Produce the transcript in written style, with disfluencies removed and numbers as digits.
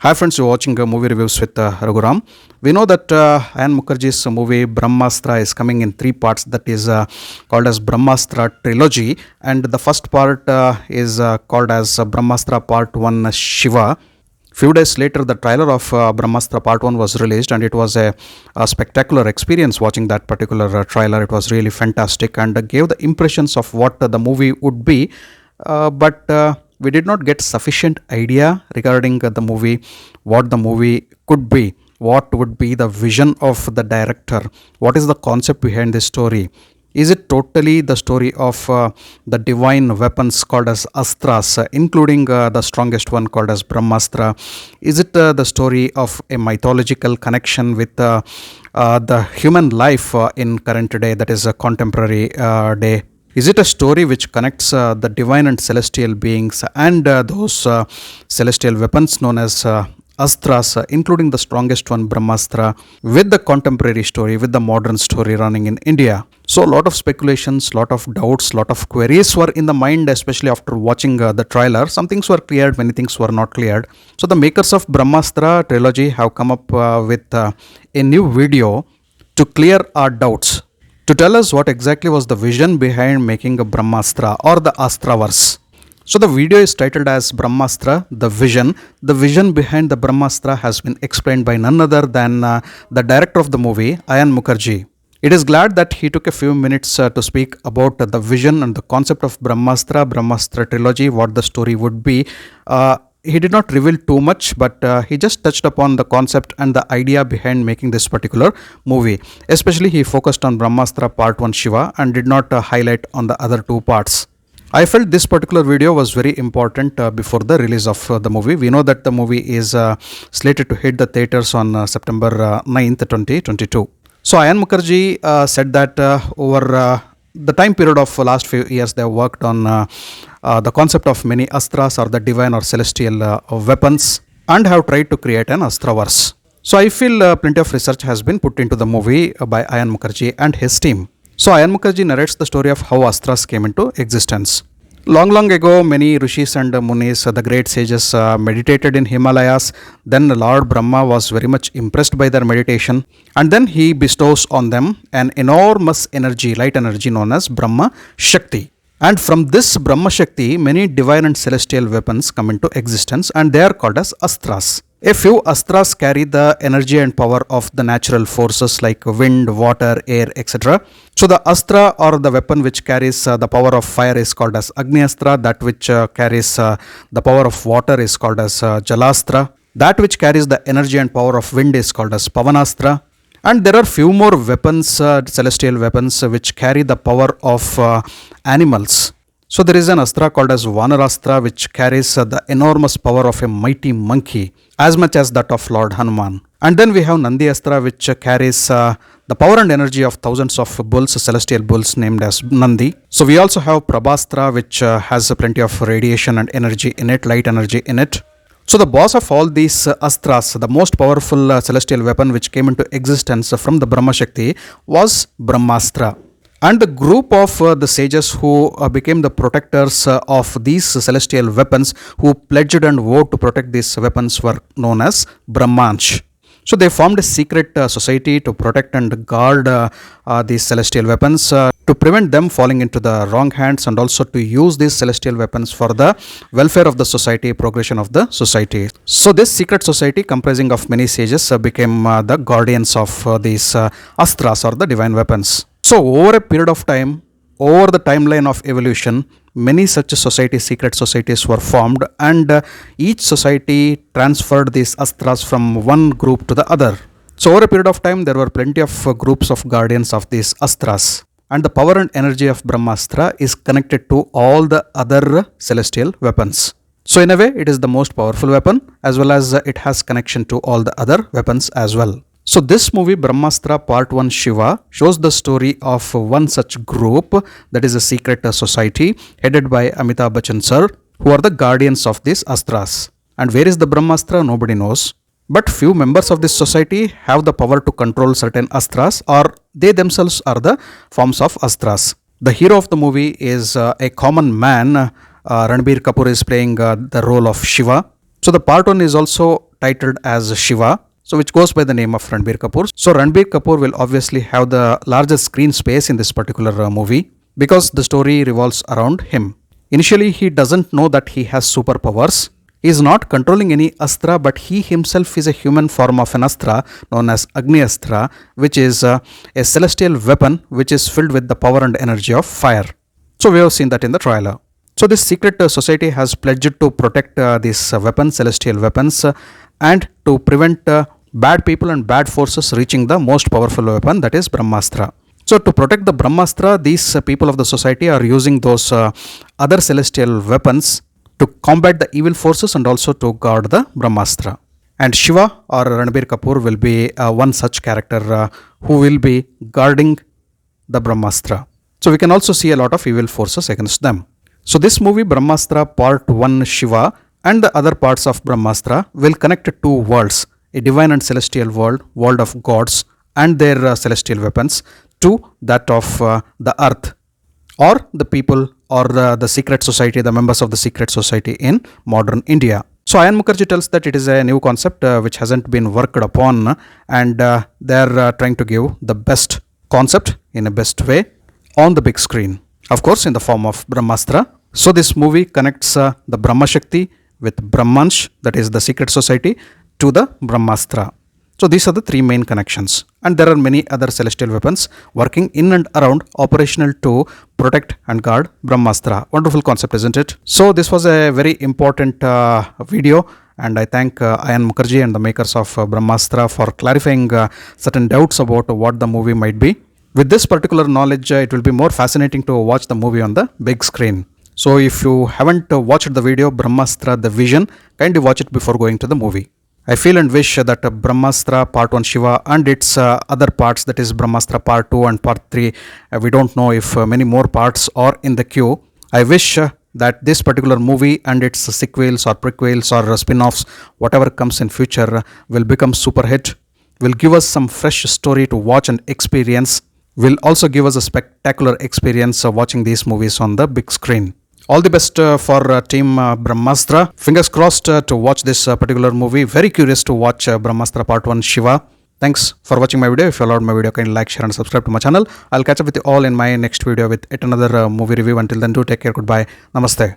Hi friends, you're watching movie reviews with Raghuram. We know that Ayan Mukerji's movie Brahmastra is coming in three parts, that is called as Brahmastra trilogy, and the first part is called as Brahmastra Part 1 Shiva. Few days later, the trailer of Brahmastra Part 1 was released, and it was a spectacular experience watching that particular trailer. It was really fantastic and gave the impressions of what the movie would be, but we did not get sufficient idea regarding the movie, what the movie could be, what would be the vision of the director, what is the concept behind this story. Is it totally the story of the divine weapons called as astras, including the strongest one called as Brahmastra? Is it the story of a mythological connection with the human life in current day, that is a contemporary day? Is it a story which connects the divine and celestial beings and those celestial weapons known as astras, including the strongest one, Brahmastra, with the contemporary story, with the modern story running in India? So, a lot of speculations, lot of doubts, lot of queries were in the mind, especially after watching the trailer. Some things were cleared, many things were not cleared. So, the makers of Brahmastra trilogy have come up with a new video to clear our doubts, to tell us what exactly was the vision behind making a Brahmastra or the Astraverse. So the video is titled as Brahmastra, the vision. The vision behind the Brahmastra has been explained by none other than the director of the movie, Ayan Mukerji. It is glad that he took a few minutes to speak about the vision and the concept of Brahmastra trilogy, what the story would be. He did not reveal too much, but he just touched upon the concept and the idea behind making this particular movie. Especially he focused on Brahmastra Part 1 Shiva and did not highlight on the other two parts. I felt this particular video was very important before the release of the movie. We know that the movie is slated to hit the theaters on September 9th, 2022. So Ayan Mukerji said that over the time period of last few years, they have worked on the concept of many astras or the divine or celestial weapons, and have tried to create an astraverse. So I feel plenty of research has been put into the movie by Ayan Mukerji and his team. So Ayan Mukerji narrates the story of how astras came into existence. Long ago, many rishis and munis, the great sages, meditated in Himalayas. Then Lord Brahma was very much impressed by their meditation, and then he bestows on them an enormous energy, light energy known as Brahma Shakti. And from this Brahma Shakti, many divine and celestial weapons come into existence, and they are called as astras. A few astras carry the energy and power of the natural forces like wind, water, air, etc. So the astra or the weapon which carries the power of fire is called as Agnyastra. That which carries the power of water is called as Jalastra. That which carries the energy and power of wind is called as Pavanastra. And there are few more weapons, celestial weapons, which carry the power of animals. So there is an astra called as Vanarastra, which carries the enormous power of a mighty monkey, as much as that of Lord Hanuman. And then we have Nandi Astra, which carries the power and energy of thousands of bulls, celestial bulls named as Nandi. So we also have Prabhastra, which has plenty of radiation and energy in it, light energy in it. So the boss of all these astras, the most powerful celestial weapon which came into existence from the Brahma Shakti, was Brahmastra. And the group of the sages who became the protectors of these celestial weapons, who pledged and vowed to protect these weapons, were known as Brahmansh. So they formed a secret society to protect and guard these celestial weapons, to prevent them falling into the wrong hands, and also to use these celestial weapons for the welfare of the society, progression of the society. So this secret society, comprising of many sages, became the guardians of these astras or the divine weapons. So over a period of time, over the timeline of evolution, many such societies, secret societies were formed, and each society transferred these astras from one group to the other. So over a period of time, there were plenty of groups of guardians of these astras, and the power and energy of Brahmastra is connected to all the other celestial weapons. So in a way, it is the most powerful weapon, as well as it has connection to all the other weapons as well. So this movie Brahmastra Part 1 Shiva shows the story of one such group, that is a secret society headed by Amitabh Bachchan sir, who are the guardians of these astras. And where is the Brahmastra? Nobody knows. But few members of this society have the power to control certain astras, or they themselves are the forms of astras. The hero of the movie is a common man. Ranbir Kapoor is playing the role of Shiva. So the part 1 is also titled as Shiva, so which goes by the name of Ranbir Kapoor. So Ranbir Kapoor will obviously have the largest screen space in this particular movie because the story revolves around him. Initially, he doesn't know that he has superpowers. He is not controlling any astra, but he himself is a human form of an astra known as Agni Astra, which is a celestial weapon which is filled with the power and energy of fire. So we have seen that in the trailer. So this secret society has pledged to protect these weapons, celestial weapons, and to prevent bad people and bad forces reaching the most powerful weapon, that is Brahmastra. So to protect the Brahmastra, these people of the society are using those other celestial weapons to combat the evil forces and also to guard the Brahmastra. And Shiva or Ranbir Kapoor will be one such character who will be guarding the Brahmastra. So we can also see a lot of evil forces against them. So this movie Brahmastra Part 1 Shiva and the other parts of Brahmastra will connect two worlds, a divine and celestial world, world of gods and their celestial weapons, to that of the earth or the people or the secret society, the members of the secret society in modern India. So Ayan Mukerji tells that it is a new concept which hasn't been worked upon, and they are trying to give the best concept in a best way on the big screen, of course in the form of Brahmastra. So this movie connects the Brahma Shakti with Brahmansh, that is the secret society, to the Brahmastra. So these are the three main connections, and there are many other celestial weapons working in and around, operational to protect and guard Brahmastra. Wonderful concept, isn't it? So this was a very important video, and I thank Ayan Mukerji and the makers of Brahmastra for clarifying certain doubts about what the movie might be. With this particular knowledge, it will be more fascinating to watch the movie on the big screen. So if you haven't watched the video Brahmastra The Vision, kindly watch it before going to the movie. I feel and wish that Brahmastra Part 1 Shiva and its other parts, that is Brahmastra Part 2 and Part 3, we don't know if many more parts are in the queue. I wish that this particular movie and its sequels or prequels or spin-offs, whatever comes in future, will become super hit, will give us some fresh story to watch and experience, will also give us a spectacular experience of watching these movies on the big screen. All the best for Team Brahmastra. Fingers crossed to watch this particular movie. Very curious to watch Brahmastra Part 1 Shiva. Thanks for watching my video. If you allowed my video, kindly like, share and subscribe to my channel. I'll catch up with you all in my next video with yet another movie review. Until then, do take care. Goodbye. Namaste.